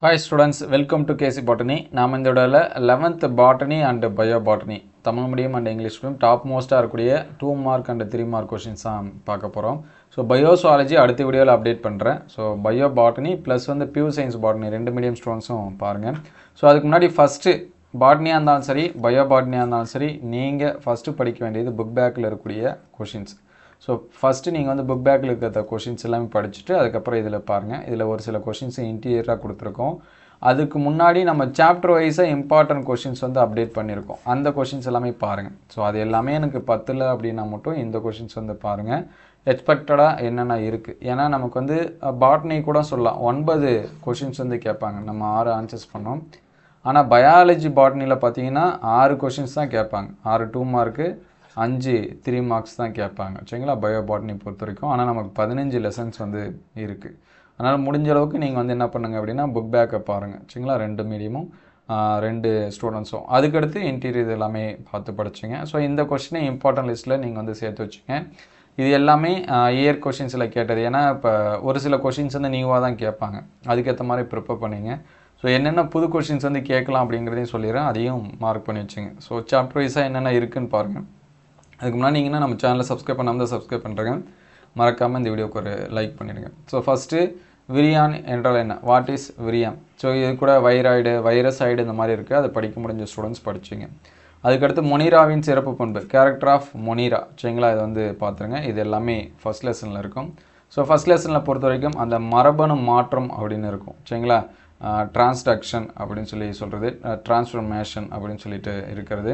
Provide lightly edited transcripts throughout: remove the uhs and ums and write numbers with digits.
Hi students, welcome to KC Botany. நாம் இந்த விடல 11th Botany and Biobotany Tamil medium and English medium top மோஸ்ட்டாக இருக்கக்கூடிய 2 மார்க் அண்ட் 3 மார்க் கொஷின்ஸ் தான் பார்க்க போகிறோம். ஸோ பயோசுவாலஜி அடுத்த வீடியோவில் அப்டேட் பண்ணுறேன். ஸோ பயோபாட்டனி ப்ளஸ் வந்து பியூர் சயின்ஸ் பாட்டனி ரெண்டு மீடியம் ஸ்டூடெண்ட்ஸும் பாருங்கள். ஸோ அதுக்கு முன்னாடி ஃபஸ்ட்டு பாட்னியாக இருந்தாலும் சரி பயோபாட்னியாக இருந்தாலும் சரி நீங்கள் ஃபஸ்ட்டு படிக்க வேண்டியது புக் பேக்கில் இருக்கக்கூடிய கொஷின்ஸ். ஸோ ஃபஸ்ட்டு நீங்கள் வந்து புக் பேக்கில் இருக்கிற கொஷின்ஸ் எல்லாமே படிச்சுட்டு அதுக்கப்புறம் இதில் பாருங்கள். இதில் ஒரு சில கொஷின்ஸ் இன்டீரியராக கொடுத்துருக்கோம். அதுக்கு முன்னாடி நம்ம சாப்டர் வைஸாக இம்பார்ட்டன்ட் கொஷின்ஸ் வந்து அப்டேட் பண்ணியிருக்கோம். அந்த கொஷின்ஸ் எல்லாமே பாருங்கள். ஸோ அது எல்லாமே எனக்கு பத்தில் அப்படின்னா மட்டும் இந்த கொஷின்ஸ் வந்து பாருங்கள். எக்ஸ்பெக்டடாக என்னென்ன இருக்குது. ஏன்னா நமக்கு வந்து பாட்னி கூட சொல்லலாம் 9 கொஷின்ஸ் வந்து கேட்பாங்க. நம்ம 6 ஆன்சர்ஸ் பண்ணோம். ஆனால் பயாலஜி பாட்னியில் பார்த்தீங்கன்னா 6 கொஷின்ஸ் தான் கேட்பாங்க. 6 2 மார்க்கு 5 3 மார்க்ஸ் தான் கேட்பாங்க. சரிங்களா பயோபாட்னி பொறுத்த வரைக்கும். ஆனால் நமக்கு 15 லெசன்ஸ் வந்து இருக்குது. அதனால் முடிஞ்ச அளவுக்கு நீங்கள் வந்து என்ன பண்ணுங்கள் அப்படின்னா புக் பேக்கை பாருங்கள். சரிங்களா ரெண்டு மீடியமும் 2 ஸ்டூடெண்ட்ஸும் அதுக்கடுத்து இன்டீரியர் எல்லாமே பார்த்து படிச்சிங்க. ஸோ இந்த கொஷினை இம்பார்ட்டன்ட் லிஸ்ட்டில் நீங்கள் வந்து சேர்த்து வச்சுங்க. இது எல்லாமே இயர் கொஷின்ஸில் கேட்டது. ஏன்னா இப்போ ஒரு சில கொஷின்ஸ் வந்து நியூவாக தான் கேட்பாங்க. அதுக்கேற்ற மாதிரி ப்ரிப்பேர் பண்ணிங்க. ஸோ என்னென்ன புது கொஷின்ஸ் வந்து கேட்கலாம் அப்படிங்கிறதையும் சொல்லிடுறேன். அதையும் மார்க் பண்ணி வச்சுங்க. ஸோ சாப்டர் வைஸாக என்னென்ன இருக்குதுன்னு பாருங்கள். அதுக்கு முன்னாடி நீங்கன்னா நம்ம சேனலை சப்ஸ்கிரைப் பண்ணாமல் தான் சப்ஸ்கிரைப் பண்ணுறேங்க. மறக்காமல் இந்த வீடியோக்கு ஒரு லைக் பண்ணிடுங்க. ஸோ ஃபஸ்ட்டு விரியான் என்றால் என்ன, வாட் இஸ் விரியான். ஸோ இது கூட வைராய்டு வைரஸாய்டு இந்த மாதிரி இருக்குது. அதை படிக்க முடிஞ்ச ஸ்டூடெண்ட்ஸ் படிச்சிங்க. அதுக்கடுத்து மொனிராவின் சிறப்பு பண்பு கேரக்டர் ஆஃப் மொனிரா. சரிங்களா இதை வந்து பார்த்துருங்க. இது எல்லாமே ஃபஸ்ட் லெசனில் இருக்கும். ஸோ ஃபஸ்ட் லெசனில் பொறுத்த வரைக்கும் அந்த மரபணு மாற்றம் அப்படின்னு இருக்கும். சரிங்களா டிரான்ஸ்டக்ஷன் அப்படின்னு சொல்லி சொல்கிறது, டிரான்ஸ்ஃபர்மேஷன் அப்படின்னு சொல்லிட்டு இருக்கிறது,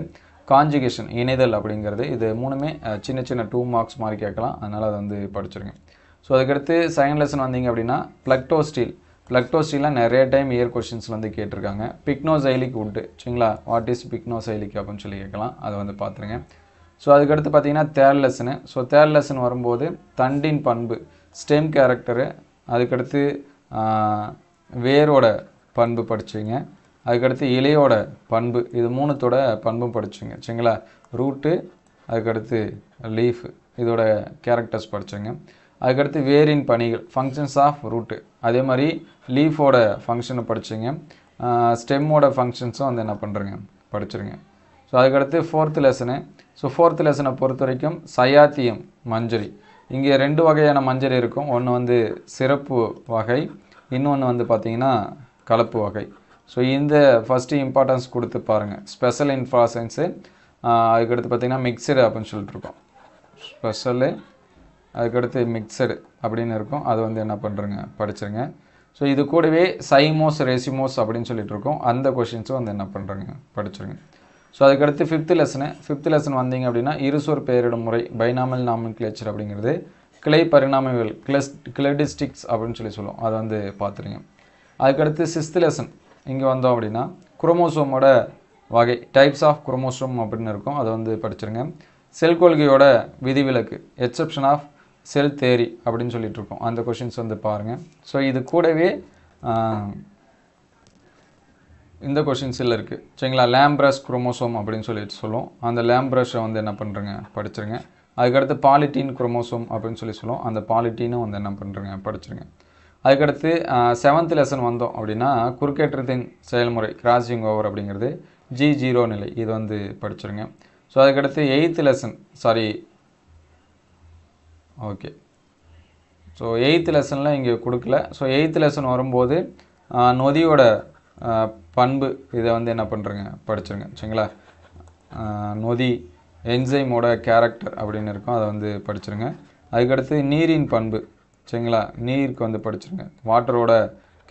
காஞ்சுகேஷன் இணைதல் அப்படிங்கிறது. இது மூணுமே சின்ன சின்ன 2 மார்க்ஸ் மாதிரி கேட்கலாம். அதனால் அதை வந்து படிச்சிருங்க. ஸோ அதுக்கடுத்து செகண்ட் லெசன் வந்தீங்க அப்படின்னா பிளக்டோஸ்டீல். பிளக்டோஸ்டீலாம் நிறைய டைம் இயர் கொஷின்ஸில் வந்து கேட்டிருக்காங்க. பிக்னோசைலிக் வுட்டு. சரிங்களா வாட் இஸ் பிக்னோசைலிக் அப்படின்னு சொல்லி கேட்கலாம். அதை வந்து பார்த்துருங்க. ஸோ அதுக்கடுத்து பார்த்தீங்கன்னா third lesson. So third lesson வரும்போது தண்டின் பண்பு ஸ்டெம் கேரக்டரு. அதுக்கடுத்து வேரோட பண்பு படிச்சுங்க. அதுக்கடுத்து இலையோட பண்பு. இது மூணுத்தோட பண்பும் படிச்சுங்க. சரிங்களா ரூட்டு அதுக்கடுத்து லீஃப் இதோட கேரக்டர்ஸ் படிச்சுங்க. அதுக்கடுத்து வேரின் பணிகள் ஃபங்க்ஷன்ஸ் ஆஃப் ரூட்டு. அதே மாதிரி லீஃபோட ஃபங்க்ஷனை படிச்சுங்க. ஸ்டெம்மோட ஃபங்க்ஷன்ஸும் வந்து என்ன பண்ணுறங்க படிச்சுருங்க. ஸோ அதுக்கடுத்து ஃபோர்த்து லெசனு. ஸோ ஃபோர்த்து லெசனை பொறுத்த வரைக்கும் சயாத்தியம் மஞ்சரி. இங்கே 2 வகையான மஞ்சரி இருக்கும். ஒன்று வந்து சிறப்பு வகை, இன்னொன்று வந்து பார்த்திங்கன்னா கலப்பு வகை. ஸோ இந்த ஃபஸ்ட்டு இம்பார்ட்டன்ஸ் கொடுத்து பாருங்கள். ஸ்பெஷல் இன்ஃப்ராசன்ஸு அதுக்கடுத்து பார்த்திங்கன்னா மிக்சடு அப்படின்னு சொல்லிட்டுருக்கோம். ஸ்பெஷலு அதுக்கடுத்து மிக்சடு அப்படின்னு இருக்கும். அது வந்து என்ன பண்ணுறங்க படிச்சுருங்க. ஸோ இது கூடவே சைமோஸ் ரெசிமோஸ் அப்படின்னு சொல்லிட்டுருக்கோம். அந்த கொஷின்ஸும் வந்து என்ன பண்ணுறங்க படிச்சுருங்க. ஸோ அதுக்கடுத்து ஃபிஃப்த்து லெசன் வந்தீங்க அப்படின்னா இருசொற் பெயரிடும் முறை பைனாமல் நாமென்க்ளேச்சர் அப்படிங்கிறது, கிளை பரிணாமவியல் கிளடிஸ்டிக்ஸ் அப்படின்னு சொல்லி சொல்லுவோம். அதை வந்து பார்த்துருங்க. அதுக்கடுத்து சிக்ஸ்த்து லெசன் இங்கே வந்தோம் அப்படின்னா குரோமோசோமோட வகை டைப்ஸ் ஆஃப் குரோமோசோம் அப்படின்னு இருக்கும். அதை வந்து படிச்சுருங்க. செல் கொள்கையோட விதிவிலக்கு எக்ஸெப்ஷன் ஆஃப் செல் தேரி அப்படின்னு சொல்லிட்டு இருக்கோம். அந்த கொஷின்ஸ் வந்து பாருங்கள். ஸோ இது கூடவே இந்த கொஷின்ஸில் இருக்குது. சரிங்களா லேம்ப்ரஸ் குரோமோசோம் அப்படின்னு சொல்லிட்டு சொல்லுவோம். அந்த லேம்ப்ரஷை வந்து என்ன பண்ணுறங்க படிச்சுருங்க. அதுக்கடுத்து பாலிட்டீன் குரோமோசோம் அப்படின்னு சொல்லி சொல்லுவோம். அந்த பாலிட்டீனும் வந்து என்ன பண்ணுறங்க படிச்சுருங்க. அதுக்கடுத்து 7th லெசன் வந்தோம் அப்படின்னா குறுக்கேற்றத்தின் செயல்முறை கிராசிங் ஓவர் அப்படிங்கிறது G0 நிலை. இது வந்து படிச்சுருங்க. ஸோ அதுக்கடுத்து 8th lesson okay. So 8th லெசனில் இங்கே கொடுக்கல. ஸோ 8th லெசன் வரும்போது நொதியோட பண்பு இதை வந்து என்ன பண்ணுறங்க படிச்சுருங்க. சரிங்களா நொதி என்சைமோட கேரக்டர் அப்படின்னு இருக்கும். அதை வந்து படிச்சுருங்க. அதுக்கடுத்து நீரின் பண்பு. சரிங்களா நீருக்கு வந்து படிச்சுருங்க. வாட்டரோட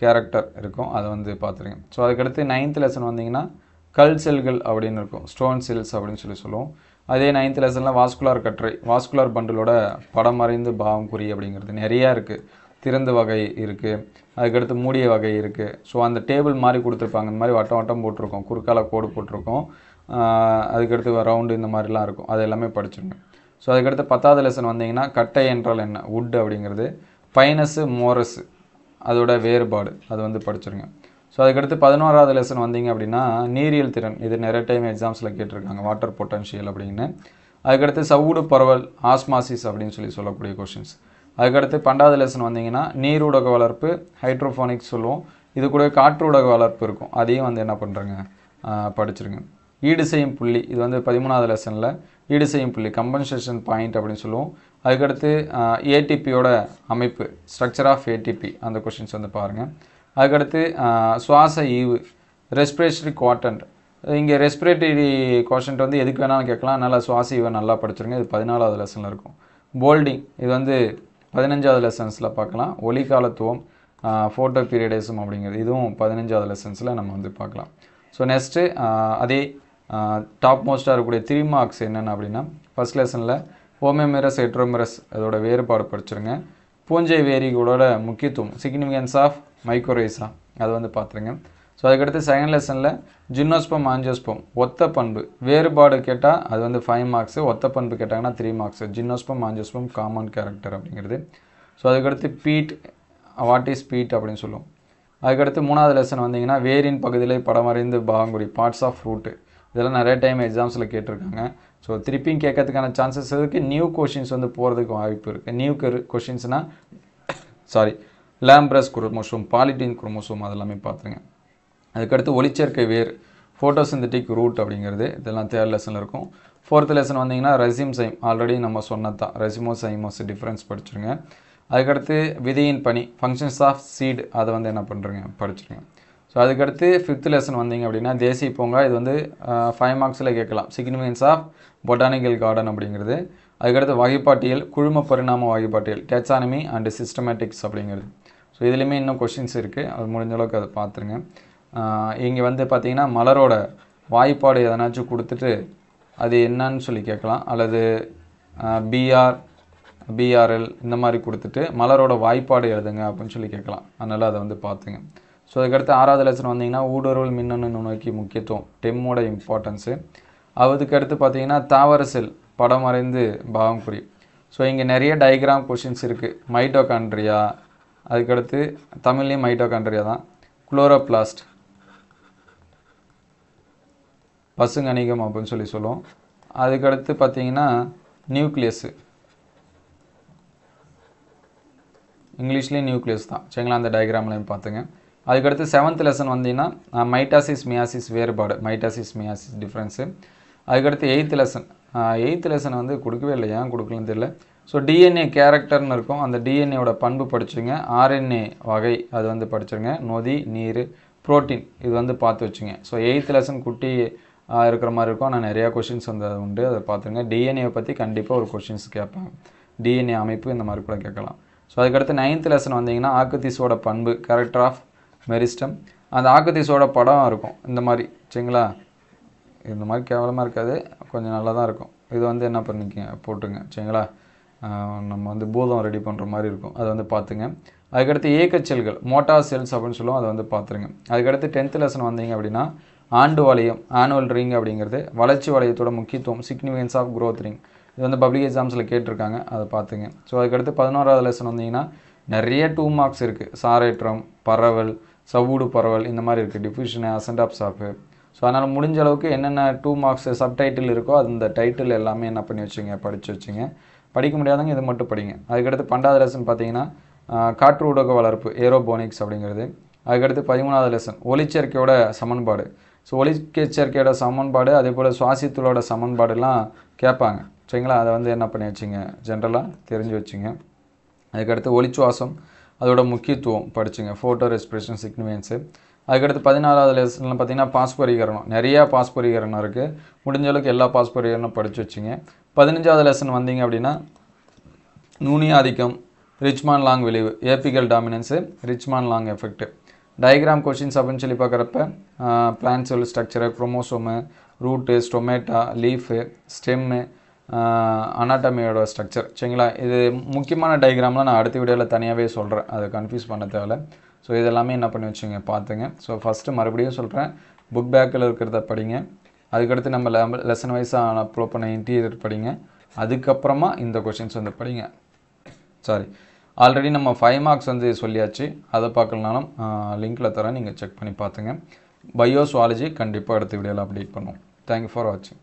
கேரக்டர் இருக்கும். அதை வந்து பார்த்துருங்க. ஸோ அதுக்கடுத்து 9th லெசன் வந்தீங்கன்னா கல் செல்கள் அப்படின்னு இருக்கும். ஸ்டோன் செல்ஸ் அப்படின்னு சொல்லி சொல்லுவோம். அதே 9th லெசனில் வாஸ்குலார் கற்றை வாஸ்குலார் பண்டிலோட படம் மறைந்து பாவம் குறி அப்படிங்கிறது நிறையா இருக்குது. திறந்த வகை இருக்குது, அதுக்கடுத்து மூடிய வகை இருக்குது. ஸோ அந்த டேபிள் மாதிரி கொடுத்துருப்பாங்க. இந்த மாதிரி வட்டம் வட்டம் போட்டிருக்கோம், குறுக்கால கோடு போட்டிருக்கோம். அதுக்கடுத்து ரவுண்டு இந்த மாதிரிலாம் இருக்கும். அது எல்லாமே படிச்சுருங்க. ஸோ அதுக்கடுத்து 10th லெசன் வந்தீங்கன்னா கட்டை என்றால் என்ன வுட் அப்படிங்கிறது, பைனஸு மோரஸு அதோட வேறுபாடு அது வந்து படிச்சுருங்க. ஸோ அதுக்கடுத்து 11வது லெசன் வந்தீங்க அப்படின்னா நீரியல் திறன். இது நிறைய டைம் எக்ஸாம்ஸில் கேட்டிருக்காங்க வாட்டர் பொட்டன்ஷியல் அப்படின்னு. அதுக்கடுத்து சவுடு பரவல் ஆஸ்மாசிஸ் அப்படின்னு சொல்லக்கூடிய கொஷின்ஸ். அதுக்கடுத்து 12வது லெசன் வந்தீங்கன்னா நீரூடக வளர்ப்பு ஹைட்ரோஃபோனிக்ஸ் சொல்லுவோம். இது கூட காற்று ஊடக வளர்ப்பு இருக்கும், அதையும் வந்து என்ன பண்ணுறங்க படிச்சிருங்க. ஈடு செய்யும் புள்ளி, இது வந்து 13வது லெசனில் ஈடு செய்யும் புள்ளி கம்பன்சேஷன் பாயிண்ட் அப்படின்னு சொல்லுவோம். அதுக்கடுத்து ஏடிபியோட அமைப்பு, ஸ்ட்ரக்சர் ஆஃப் ஏடிபி, அந்த கொஷின்ஸ் வந்து பாருங்கள். அதுக்கடுத்து சுவாச ஈவு, ரெஸ்பிரேட்டரி குவாட்ரண்ட், இங்கே ரெஸ்பிரேட்டரி குவாட்ரண்ட் வந்து எதுக்கு வேணாலும் கேட்கலாம், அதனால் சுவாச ஈவை நல்லா படிச்சிருங்க. இது 14வது லெசனில் இருக்கும். போல்டிங், இது வந்து 15வது லெசன்ஸில் பார்க்கலாம். ஒளிகாலத்துவம், ஃபோட்டோ பீரியடிசம் அப்படிங்கிறது, இதுவும் 15வது லெசன்ஸில் நம்ம வந்து பார்க்கலாம். ஸோ நெக்ஸ்ட்டு அதே டாப் மோஸ்ட்டாக இருக்கக்கூடிய 3 மார்க்ஸ் என்னென்ன அப்படின்னா, ஃபஸ்ட் லெசனில் ஹோமோமெரஸ் ஹெட்ரோமெரஸ் அதோட வேறுபாடு படிச்சிருங்க. பூஞ்சை வேரிகளோட முக்கியத்துவம், சிக்னிஃபிகன்ஸ் ஆஃப் மைக்ரோரைசா, அது வந்து பார்த்துருங்க. ஸோ அதுக்கடுத்து செகண்ட் லெசனில் ஜிம்னோஸ்பம் ஆஞ்சியோஸ்பம் ஒத்த பண்பு, வேறுபாடு கேட்டால் அது வந்து 5 மார்க்ஸு, ஒத்த பண்பு கேட்டாங்கன்னா 3 marks. Gymnosperm angiosperm common character அப்படிங்கிறது. ஸோ அதுக்கடுத்து பீட், வாட் இஸ் பீட் அப்படின்னு சொல்லுவோம். அதுக்கடுத்து 3வது லெசன் வந்தீங்கன்னா வேரின் பகுதியில் படமறைந்து பாகங்குறி, பார்ட்ஸ் ஆஃப் ஃப்ரூட்டு, இதெல்லாம் நிறைய டைம் எக்ஸாம்ஸில் கேட்டிருக்காங்க. ஸோ திருப்பியும் கேட்கறதுக்கான சான்சஸ் இருக்குது. நியூ கொஷின்ஸ் வந்து போகிறதுக்கு வாய்ப்பு இருக்குது. நியூ கொஷின்ஸ்னால் லேம்ப்ரஸ் குரோமோசோம், பாலிடீன் குரோமோசோம், அதெல்லாமே பார்த்துருங்க. அதுக்கடுத்து ஒளிச்சேர்க்கை வேர், ஃபோட்டோசிந்தட்டிக் ரூட் அப்படிங்கிறது, இதெல்லாம் 3rd லெசனில் இருக்கும். 4th லெசன் வந்தீங்கன்னா ரெசிம்சைம், ஆல்ரெடி நம்ம சொன்னது தான், ரெசிமோசைமோஸ் டிஃப்ரென்ஸ் படிச்சுருங்க. அதுக்கடுத்து விதையின் பணி, ஃபங்க்ஷன்ஸ் ஆஃப் சீடு, அதை வந்து என்ன பண்ணுறீங்க படிச்சுருங்க. ஸோ அதுக்கடுத்து 5th லெசன் வந்தீங்க அப்படின்னா தேசிய பூங்கா, இது வந்து 5 மார்க்ஸில் கேட்கலாம். சிக்னிஃபிகன்ஸ் ஆஃப் பொட்டானிக்கல் கார்டன் அப்படிங்கிறது. அதுக்கடுத்து வகைப்பாட்டியல், குழும பரிணாம வகைப்பாட்டியல், டெக்ஸானமி அண்ட் சிஸ்டமேட்டிக்ஸ் அப்படிங்கிறது. ஸோ இதுலேயுமே இன்னும் கொஷின்ஸ் இருக்குது, அது முடிஞ்ச அளவுக்கு அதை பார்த்துருங்க. இங்கே வந்து பார்த்திங்கன்னா மலரோட வாய்ப்பாடு எதனாச்சும் கொடுத்துட்டு அது என்னன்னு சொல்லி கேட்கலாம், அல்லது பிஆர்எல் இந்த மாதிரி கொடுத்துட்டு மலரோட வாய்ப்பாடு எழுதுங்க அப்படின்னு சொல்லி கேட்கலாம். அதனால் அதை வந்து பார்த்துங்க. ஸோ அதுக்கடுத்து 6வது லெசன் வந்தீங்கன்னா ஊடுருவல் மின்னணு நுண்ணோக்கி முக்கியத்துவம், டெம்மோட இம்பார்ட்டன்ஸு. அதுக்கடுத்து பார்த்தீங்கன்னா தாவர செல், படம் மறைந்து பாகம் குறி. ஸோ இங்கே நிறைய டயக்ராம் கொஷின்ஸ் இருக்குது. மைட்டோகாண்ட்ரியா, அதுக்கடுத்து தமிழ்லேயும் மைட்டோகாண்ட்ரியா தான். குளோரோபிளாஸ்ட், பசுங்கணிகம் அப்படின்னு சொல்லி சொல்லுவோம். அதுக்கடுத்து பார்த்தீங்கன்னா நியூக்ளியஸு, இங்கிலீஷ்லேயும் நியூக்ளியஸ் தான், சரிங்களா, அந்த டயக்ராம்லையும் பார்த்துங்க. அதுக்கடுத்து 7th லெசன் வந்தீங்கன்னா மைட்டாசிஸ் மியாசிஸ் வேறுபாடு, மைட்டாசிஸ் மியாசிஸ் டிஃப்ரென்ஸு. அதுக்கடுத்து 8th லெசன் வந்து கொடுக்கவே இல்லை, ஏன் கொடுக்கலன்னு தெரியல. ஸோ டிஎன்ஏ கேரக்டர்னு இருக்கும், அந்த டிஎன்ஏவோட பண்பு படிச்சுங்க. ஆர்என்ஏ வகை அது வந்து படிச்சுருங்க. நொதி, நீர், புரோட்டீன், இது வந்து பார்த்து வச்சுங்க. ஸோ 8th லெசன் குட்டி இருக்கிற மாதிரி இருக்கும், ஆனால் நிறையா கொஷின்ஸ் வந்து அது உண்டு, அதை பார்த்துங்க. டிஎன்ஏவை பற்றி கண்டிப்பாக ஒரு கொஷின்ஸ் கேட்பாங்க, டிஎன்ஏ அமைப்பு இந்த மாதிரி கூட கேட்கலாம். ஸோ அதுக்கடுத்து 9th லெசன் வந்தீங்கன்னா ஆக்குத்திஸோட பண்பு, கேரக்டர் ஆஃப் மெரிஸ்டம், அந்த ஆக்குத்திஸோட படம் இருக்கும் இந்த மாதிரி, சரிங்களா. இந்த மாதிரி கேவலமாக இருக்காது, கொஞ்சம் நல்லா தான் இருக்கும். இது வந்து என்ன பண்ணிக்கங்க போட்டுங்க, சரிங்களா. நம்ம வந்து பூதம் ரெடி பண்ணுற மாதிரி இருக்கும், அதை வந்து பார்த்துங்க. அதுக்கடுத்து ஏக்கச்செல்கள், மோட்டார் செல்ஸ் அப்படின்னு சொல்லுவோம், அதை வந்து பார்த்துருங்க. அதுக்கடுத்து 10th லெசன் வந்தீங்க அப்படின்னா ஆண்டு வளையம், ஆனுவல் ரிங் அப்படிங்கிறது, வளர்ச்சி வளையத்தோட முக்கியத்துவம், சிக்னிஃபிகன்ஸ் ஆஃப் க்ரோத் ரிங், இது வந்து பப்ளிக் எக்ஸாம்ஸில் கேட்டிருக்காங்க, அதை பார்த்துங்க. ஸோ அதுக்கடுத்து 11வது லெசன் வந்தீங்கன்னா நிறைய 2 மார்க்ஸ் இருக்குது. சாரேற்றம், பரவல், சவ்வூடு பரவல், இந்த மாதிரி இருக்குது. டிஃப்யூஷனு, அசெண்ட் ஆஃப் சாப்பு. ஸோ அதனால் முடிஞ்ச அளவுக்கு என்னென்ன 2 மார்க்ஸ் சப்டைட்டில் இருக்கோ அந்த டைட்டில் எல்லாமே என்ன பண்ணி வச்சுங்க, படித்து வச்சுங்க. படிக்க முடியாதவங்க இது மட்டும் படிங்க. அதுக்கடுத்து 12வது லெசன் பார்த்தீங்கன்னா காற்று ஊடக வளர்ப்பு, ஏரோபோனிக்ஸ் அப்படிங்கிறது. அதுக்கடுத்து 13வது லெசன் ஒளிச்சேர்க்கையோட சமன்பாடு. ஸோ ஒளிச்சேர்க்கையோட சமன்பாடு, அதே போல் சுவாசித்தலோட சமன்பாடுலாம் கேட்பாங்க, சரிங்களா. அதை வந்து என்ன பண்ணி வச்சுங்க, ஜென்ரலாக தெரிஞ்சு வச்சுங்க. அதுக்கடுத்து ஒளிச்சுவாசம், அதோட முக்கியத்துவம் படிச்சுங்க. Photo respiration, significance. அதுக்கடுத்து 14வது லெசனில் பார்த்தீங்கன்னா பாஸ்பரிகரணம், நிறையா பாஸ்பரிகரணம் இருக்குது, முடிஞ்ச அளவுக்கு எல்லா பாஸ்பரிகரணம் படித்து வச்சுங்க. 15வது லெசன் வந்தீங்க அப்படின்னா நுனி ஆதிக்கம், ரிச்மான் லாங் விளைவு, apical dominance, Richmond Lang effect. Diagram questions அப்படின்னு சொல்லி பார்க்குறப்ப plant cell structure, chromosome, root, stomata, leaf, stem, அனாட்டமியோட ஸ்ட்ரக்சர், சரிங்களா. இது முக்கியமான டயக்ராம்லாம் நான் அடுத்த வீடியோவில் தனியாகவே சொல்கிறேன், அதை கன்ஃபியூஸ் பண்ண தேவையில்ல. ஸோ இதெல்லாமே என்ன பண்ணி வச்சுங்க, பார்த்துங்க. ஸோ ஃபஸ்ட்டு மறுபடியும் சொல்கிறேன், புக் பேக்கில் இருக்கிறத படிங்க. அதுக்கடுத்து நம்ம லெசன் வைஸாக அப்லோட் பண்ண இன்டீரியர் படிங்க. அதுக்கப்புறமா இந்த கொஷின்ஸ் வந்து படிங்க. ஆல்ரெடி நம்ம 5 மார்க்ஸ் வந்து சொல்லியாச்சு, அதை பார்க்கலனாலும் லிங்க்கில் தரேன், நீங்கள் செக் பண்ணி பார்த்துங்க. பயோசுவாலஜி கண்டிப்பாக அடுத்த வீடியோவில் அப்டேட் பண்ணுவோம். தேங்க்யூ ஃபார் வாட்சிங்.